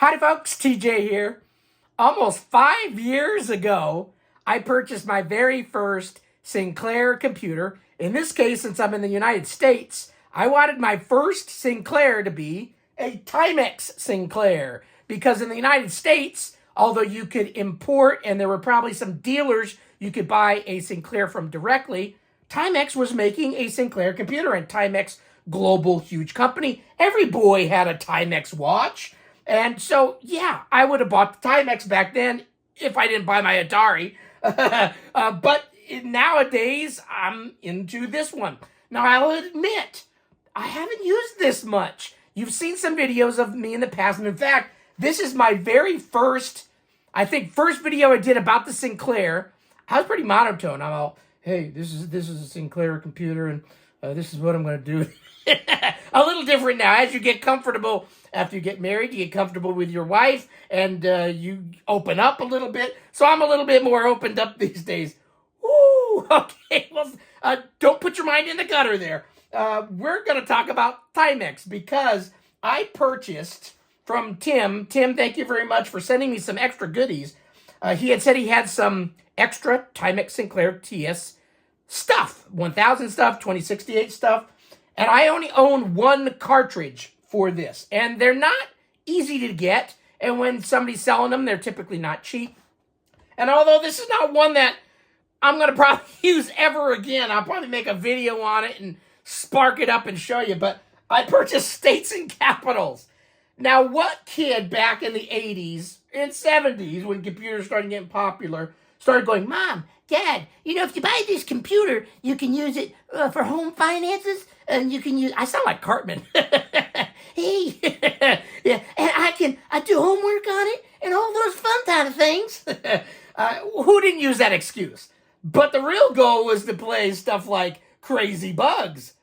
Howdy folks, TJ here. Almost 5 years ago, I purchased my very first Sinclair computer. In this case, since I'm in the United States, I wanted my first Sinclair to be a Timex Sinclair. Because in the United States, although you could import and there were probably some dealers you could buy a Sinclair from directly, Timex was making a Sinclair computer, and Timex, global huge company. Every boy had a Timex watch. And so, yeah, I would have bought the Timex back then if I didn't buy my Atari. But nowadays, I'm into this one. Now, I'll admit, I haven't used this much. You've seen some videos of me in the past. And in fact, this is my very first video I did about the Sinclair. I was pretty monotone. I'm all, hey, this is a Sinclair computer, and this is what I'm going to do. A little different now. As you get comfortable, after you get married, you get comfortable with your wife, and you open up a little bit. So I'm a little bit more opened up these days. Ooh, okay. Well, don't put your mind in the gutter there. We're going to talk about Timex because I purchased from Tim. Tim, thank you very much for sending me some extra goodies. He had said he had some extra Timex Sinclair TS stuff, 1000 stuff, 2068 stuff. And I only own one cartridge for this. And they're not easy to get. And when somebody's selling them, they're typically not cheap. And although this is not one that I'm going to probably use ever again, I'll probably make a video on it and spark it up and show you. But I purchased States and Capitals. Now, what kid back in the 80s and 70s, when computers started getting popular, started going, Mom, Dad, if you buy this computer, you can use it for home finances, and you can use, I sound like Cartman. Hey, yeah, and I do homework on it, and all those fun kind of things. Who didn't use that excuse? But the real goal was to play stuff like Crazy Bugs.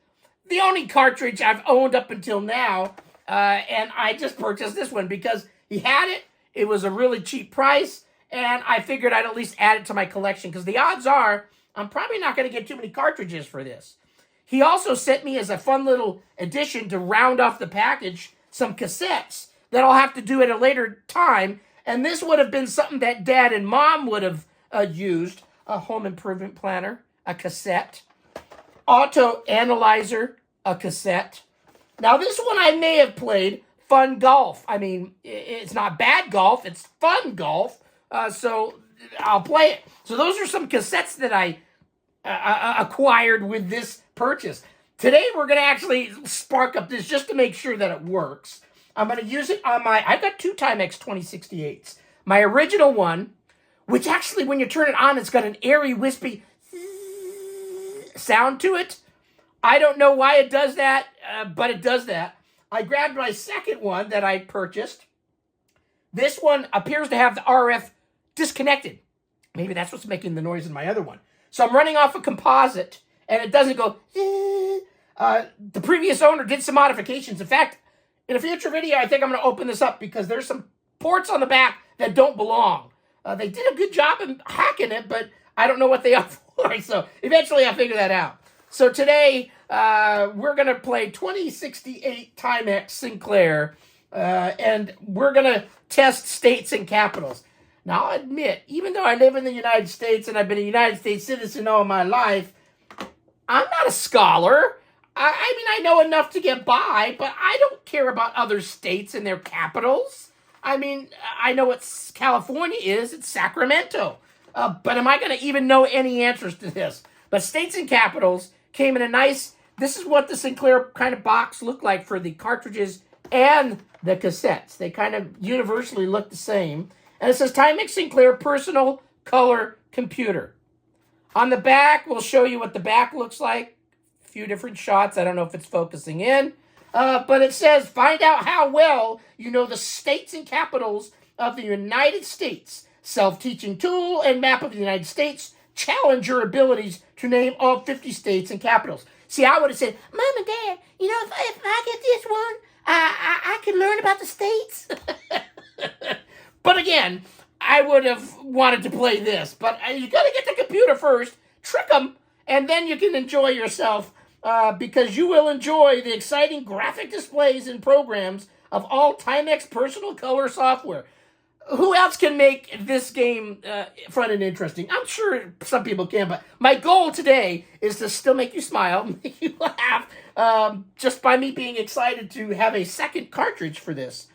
The only cartridge I've owned up until now, and I just purchased this one because he had it. It was a really cheap price, and I figured I'd at least add it to my collection because the odds are I'm probably not going to get too many cartridges for this. He also sent me as a fun little addition to round off the package some cassettes that I'll have to do at a later time, and this would have been something that Dad and Mom would have used. A home improvement planner, a cassette, auto analyzer, a cassette. Now this one I may have played, fun golf. I mean, it's not bad golf, it's fun golf. So I'll play it. So those are some cassettes that I acquired with this purchase. Today we're going to actually spark up this just to make sure that it works. I'm going to use it on I've got two Timex 2068s. My original one, which actually when you turn it on, it's got an airy, wispy sound to it. I don't know why it does that, but it does that. I grabbed my second one that I purchased. This one appears to have the RF disconnected. Maybe that's what's making the noise in my other one. So I'm running off a composite, and it doesn't go. The previous owner did some modifications. In fact, in a future video, I think I'm going to open this up because there's some ports on the back that don't belong. They did a good job in hacking it, but I don't know what they are for. So eventually I'll figure that out. So today, we're going to play 2068 Timex Sinclair, and we're going to test States and Capitals. Now, I'll admit, even though I live in the United States and I've been a United States citizen all my life, I'm not a scholar. I mean, I know enough to get by, but I don't care about other states and their capitals. I mean, I know what California is. It's Sacramento. But am I going to even know any answers to this? But States and Capitals came in a nice, this is what the Sinclair kind of box looked like for the cartridges and the cassettes. They kind of universally look the same. And it says Timex Sinclair Personal Color Computer. On the back, we'll show you what the back looks like. A few different shots. I don't know if it's focusing in. But it says, find out how well you know the states and capitals of the United States. Self-teaching tool and map of the United States. Challenge your abilities to name all 50 states and capitals. See, I would have said, Mom and Dad, if I get this one, I can learn about the states. But again, I would have wanted to play this. But you got to get the computer first, trick them, and then you can enjoy yourself because you will enjoy the exciting graphic displays and programs of all Timex personal color software. Who else can make this game fun and interesting? I'm sure some people can, but my goal today is to still make you smile, make you laugh, just by me being excited to have a second cartridge for this.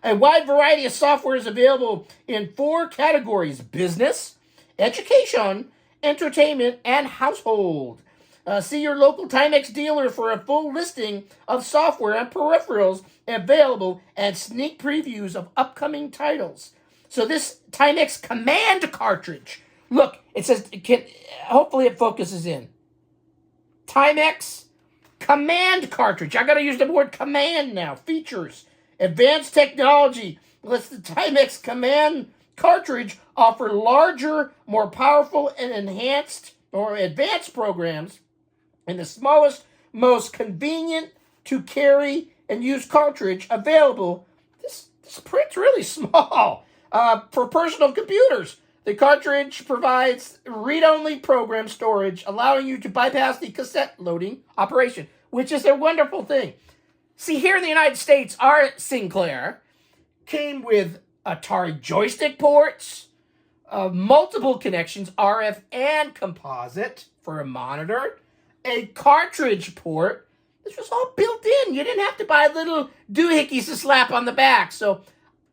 A wide variety of software is available in 4 categories: business, education, entertainment, and household. See your local Timex dealer for a full listing of software and peripherals available and sneak previews of upcoming titles. So this Timex Command cartridge, look, it says, hopefully it focuses in. Timex Command cartridge. I got to use the word command now. Features. Advanced technology lets the Timex Command cartridge offer larger, more powerful, and enhanced or advanced programs in the smallest, most convenient to carry and use cartridge available. This print's really small. For personal computers, the cartridge provides read-only program storage, allowing you to bypass the cassette loading operation, which is a wonderful thing. See, here in the United States, our Sinclair came with Atari joystick ports, multiple connections, RF and composite for a monitor, a cartridge port. This was all built in. You didn't have to buy little doohickeys to slap on the back. So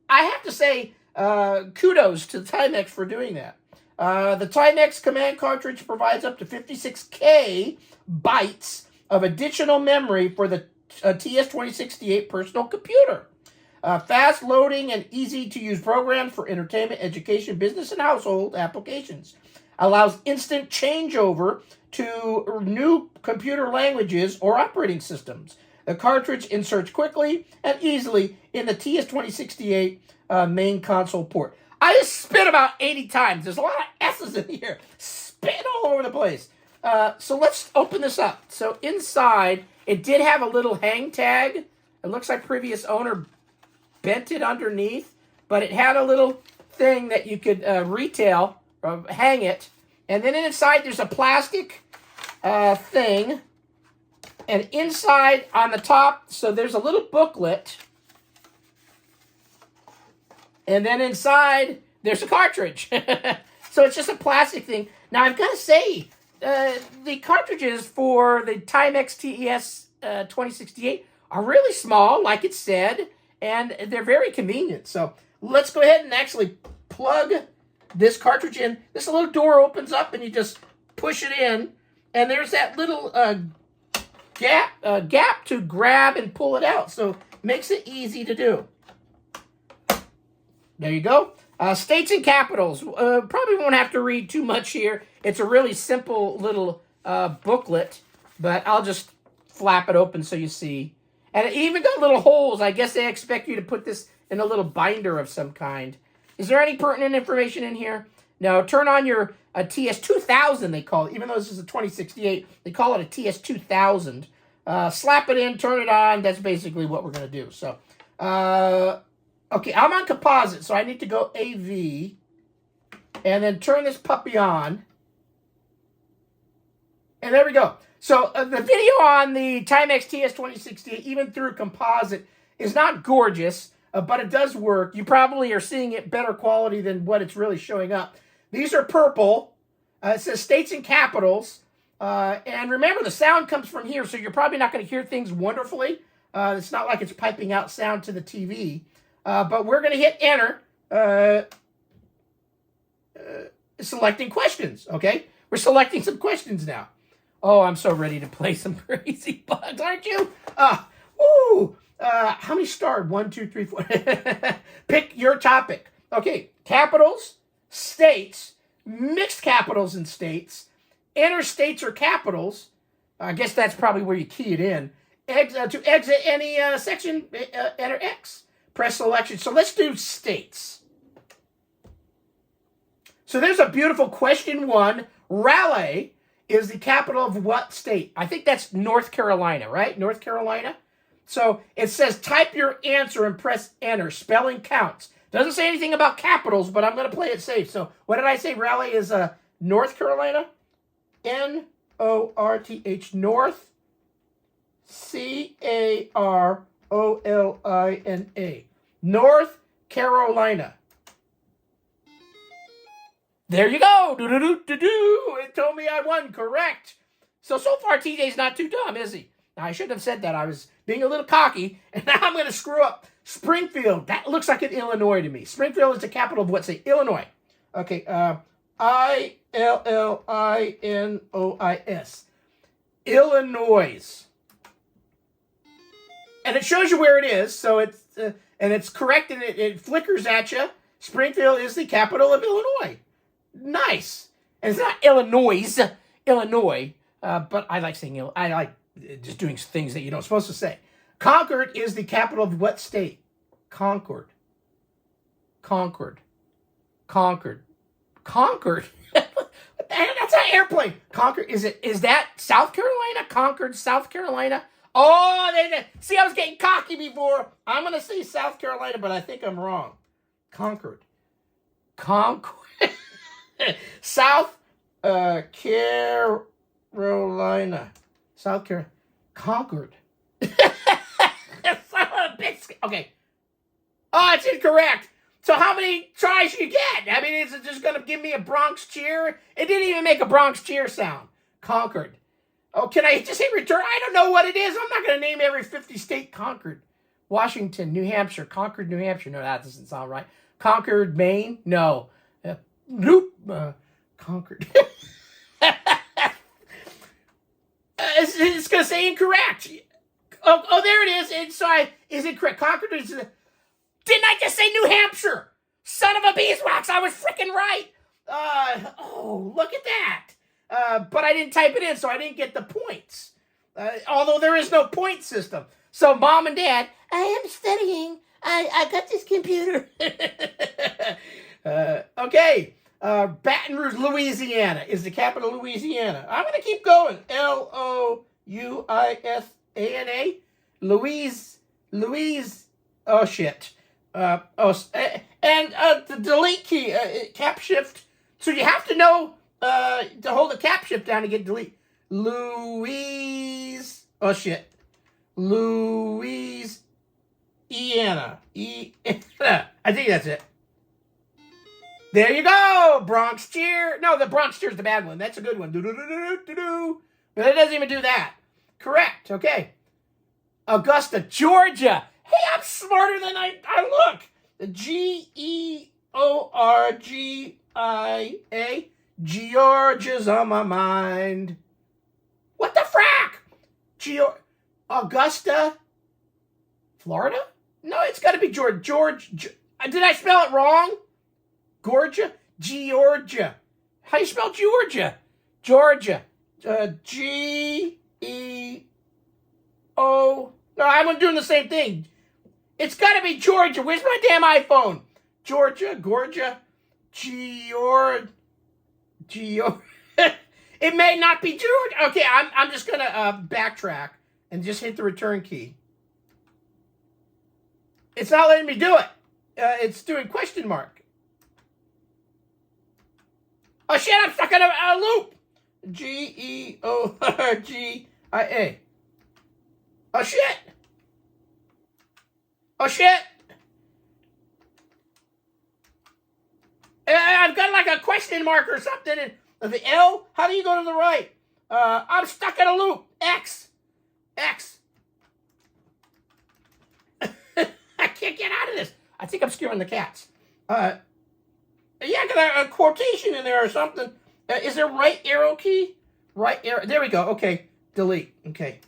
I have to say kudos to Timex for doing that. The Timex Command cartridge provides up to 56K bytes of additional memory for the TS2068 personal computer. Fast loading and easy to use programs for entertainment, education, business, and household applications. Allows instant changeover to new computer languages or operating systems. The cartridge inserts quickly and easily in the TS2068 main console port. I just spit about 80 times. There's a lot of S's in here. Spit all over the place. So let's open this up. So inside, it did have a little hang tag. It looks like previous owner bent it underneath, but it had a little thing that you could retail or hang it. And then inside, there's a plastic thing. And inside on the top, so there's a little booklet. And then inside, there's a cartridge. So it's just a plastic thing. Now, I've got to say, the cartridges for the Timex TS2068 are really small, like it said, and they're very convenient. So let's go ahead and actually plug this cartridge in. This little door opens up, and you just push it in. And there's that little gap to grab and pull it out. So makes it easy to do. There you go. States and capitals. Probably won't have to read too much here. It's a really simple little booklet, but I'll just flap it open so you see. And it even got little holes. I guess they expect you to put this in a little binder of some kind. Is there any pertinent information in here? No. Turn on your TS2000, they call it. Even though this is a 2068, they call it a TS2000. Slap it in, turn it on. That's basically what we're going to do. So, okay, I'm on composite, so I need to go AV. And then turn this puppy on. And there we go. So the video on the Timex TS2068, even through composite, is not gorgeous, but it does work. You probably are seeing it better quality than what it's really showing up. These are purple. It says states and capitals. And remember, the sound comes from here, so you're probably not going to hear things wonderfully. It's not like it's piping out sound to the TV. But we're going to hit enter, selecting questions, okay? We're selecting some questions now. Oh, I'm so ready to play some crazy bugs, aren't you? How many starred? 1, 2, 3, 4. Pick your topic. Okay, capitals, states, mixed capitals and states, enter states or capitals. I guess that's probably where you key it in. To exit any section, enter X. Press selection. So let's do states. So there's a beautiful question 1. Raleigh is the capital of what state? I think that's North Carolina, right? North Carolina. So it says type your answer and press enter. Spelling counts. Doesn't say anything about capitals, but I'm going to play it safe. So what did I say? Raleigh is North Carolina. North. Carolina. Carolina. North Carolina. There you go. Do-do-do-do-do. It told me I won. Correct. So far, TJ's not too dumb, is he? Now, I shouldn't have said that. I was being a little cocky, and now I'm going to screw up. Springfield. That looks like an Illinois to me. Springfield is the capital of what? Say, Illinois. Okay, Illinois. Illinois. And it shows you where it is, so it's and it's correct, and it flickers at you. Springfield is the capital of Illinois. Nice. And it's not Illinois, but I like saying I like just doing things that you don't supposed to say. Concord is the capital of what state? Concord. That's an airplane. Concord. Is that South Carolina? Concord, South Carolina? Oh, see, I was getting cocky before. I'm going to say South Carolina, but I think I'm wrong. Concord. South Carolina. South Carolina. Concord. Okay. Oh, it's incorrect. So how many tries you get? I mean, is it just going to give me a Bronx cheer? It didn't even make a Bronx cheer sound. Concord. Oh, can I just hit return? I don't know what it is. I'm not going to name every 50 state. Concord. Washington, New Hampshire. Concord, New Hampshire. No, that doesn't sound right. Concord, Maine. No. Concord. It's going to say incorrect. Oh, there it is. Is it correct? Concord is... Didn't I just say New Hampshire? Son of a beeswax. I was freaking right. Look at that. But I didn't type it in, so I didn't get the points. Although there is no point system. So, Mom and Dad, I am studying. I got this computer. Okay. Baton Rouge, Louisiana is the capital of Louisiana. I'm going to keep going. Louisana. Louise. Oh, shit. The delete key, cap shift. So you have to know to hold the cap shift down to get delete. Louisiana. I think that's it. There you go. Bronx cheer. No, the Bronx cheer is the bad one. That's a good one. Do-do-do-do-do-do. But it doesn't even do that. Correct. Okay. Augusta, Georgia. Hey, I'm smarter than I look. Georgia. Georgia's on my mind. What the frack? Augusta, Florida? No, it's got to be Georgia. Did I spell it wrong? Georgia. How do you spell Georgia? Georgia. G-E-O. No, I'm doing the same thing. It's got to be Georgia. Where's my damn iPhone? Georgia. It may not be Georgia. Okay, I'm just going to backtrack and just hit the return key. It's not letting me do it. It's doing question mark. Oh, shit, I'm stuck in a loop. Georgia. Oh, shit. I've got like a question mark or something. And the L, how do you go to the right? I'm stuck in a loop. X. I can't get out of this. I think I'm scaring the cats. Yeah, I got a quotation in there or something. Is there right arrow key? Right arrow. There we go. Okay. Delete. Okay.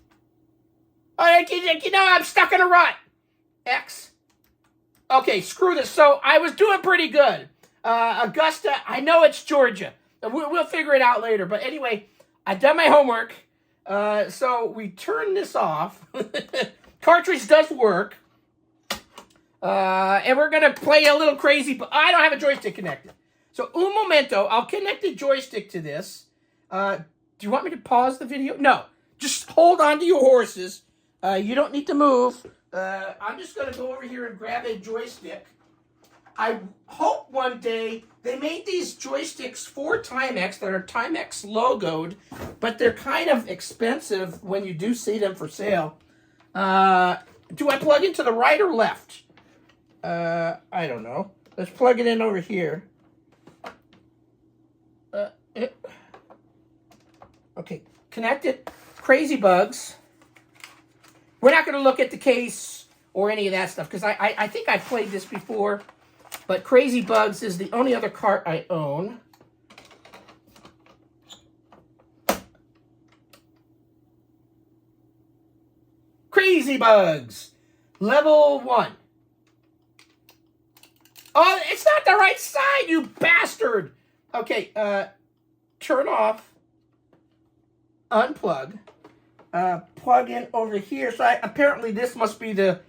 All right, I'm stuck in a rut. X. Okay, screw this. So I was doing pretty good. Augusta, I know it's Georgia. We'll figure it out later. But anyway, I've done my homework. So we turn this off. Cartridge does work. And we're going to play a little crazy, but I don't have a joystick connected. So, un momento, I'll connect the joystick to this. Do you want me to pause the video? No. Just hold on to your horses. You don't need to move. I'm just going to go over here and grab a joystick. I hope one day they made these joysticks for Timex that are Timex logoed, but they're kind of expensive when you do see them for sale. Do I plug into the right or left? I don't know. Let's plug it in over here. Okay, connected. Crazy Bugs. We're not going to look at the case or any of that stuff because I think I've played this before. But Crazy Bugs is the only other cart I own. Crazy Bugs. Level 1. Oh, it's not the right side, you bastard. Okay, turn off. Unplug. Plug in over here. So apparently this must be the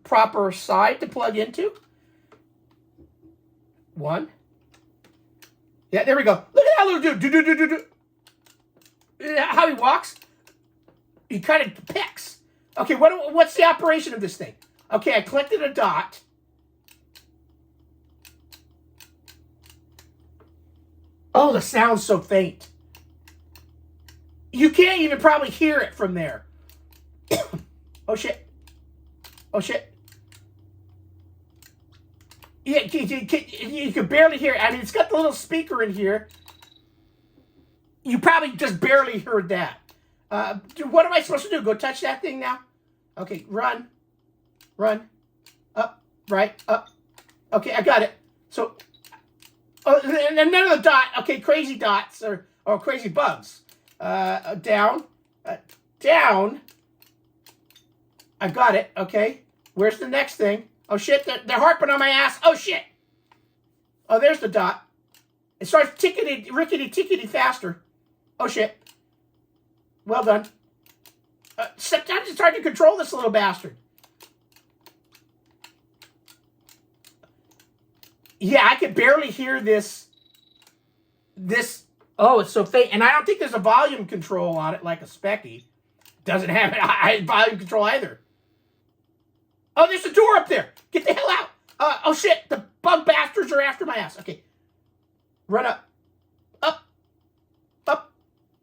proper side to plug into. 1. Yeah, there we go. Look at that little dude. How he walks. He kind of picks. Okay, what's the operation of this thing? Okay, I collected a dot. Oh, the sound's so faint. You can't even probably hear it from there. Oh, shit. Oh, shit. Yeah, you can barely hear it. I mean, it's got the little speaker in here. You probably just barely heard that. What am I supposed to do? Go touch that thing now? Okay, run. Run. Up, right, up. Okay, I got it. So, and another dot. Okay, crazy dots or crazy bugs. Down. Down. I got it. Okay. Where's the next thing? Oh, shit. They're harping on my ass. Oh, shit. Oh, there's the dot. It starts rickety-tickety faster. Oh, shit. Well done. Sometimes it's hard to control this little bastard. Yeah, I can barely hear this. Oh, it's so faint. And I don't think there's a volume control on it like a Specky. Doesn't have volume control either. Oh, there's a door up there. Get the hell out. Oh, shit. The bug bastards are after my ass. Okay. Run up. Up. Up.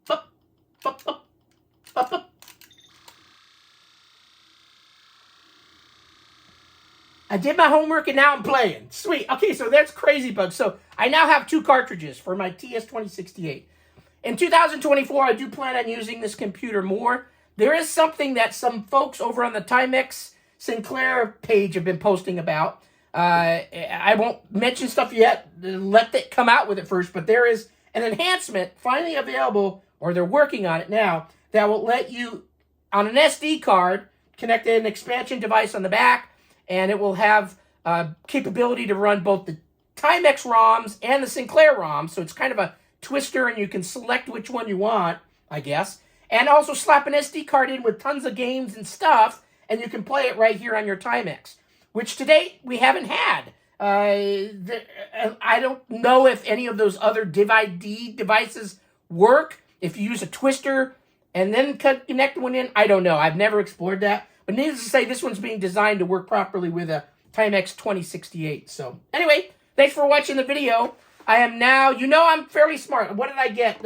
Up. Up. Up. Up. Up. I did my homework and now I'm playing. Sweet. Okay, so that's Crazy Bugs. So I now have 2 cartridges for my TS2068. In 2024, I do plan on using this computer more. There is something that some folks over on the Timex Sinclair page have been posting about. I won't mention stuff yet. Let it come out with it first. But there is an enhancement finally available, or they're working on it now, that will let you, on an SD card, connect an expansion device on the back, and it will have capability to run both the Timex ROMs and the Sinclair ROMs. So it's kind of a twister, and you can select which one you want, I guess. And also slap an SD card in with tons of games and stuff, and you can play it right here on your Timex, which to date we haven't had. I don't know if any of those other Div-ID devices work. If you use a twister and then connect one in, I don't know. I've never explored that. But needless to say, this one's being designed to work properly with a Timex 2068. So anyway, thanks for watching the video. I am now, I'm fairly smart. What did I get?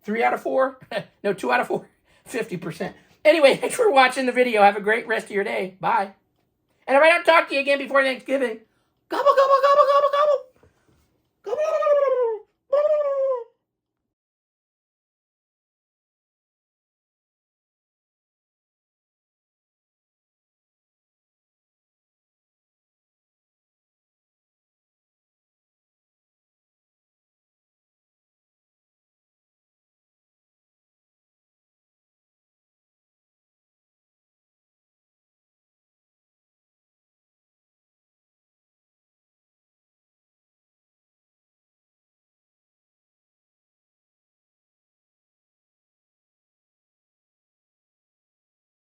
3 out of 4? No, 2 out of 4. 50%. Anyway, thanks for watching the video. Have a great rest of your day. Bye. And if I don't talk to you again before Thanksgiving, gobble, gobble, gobble,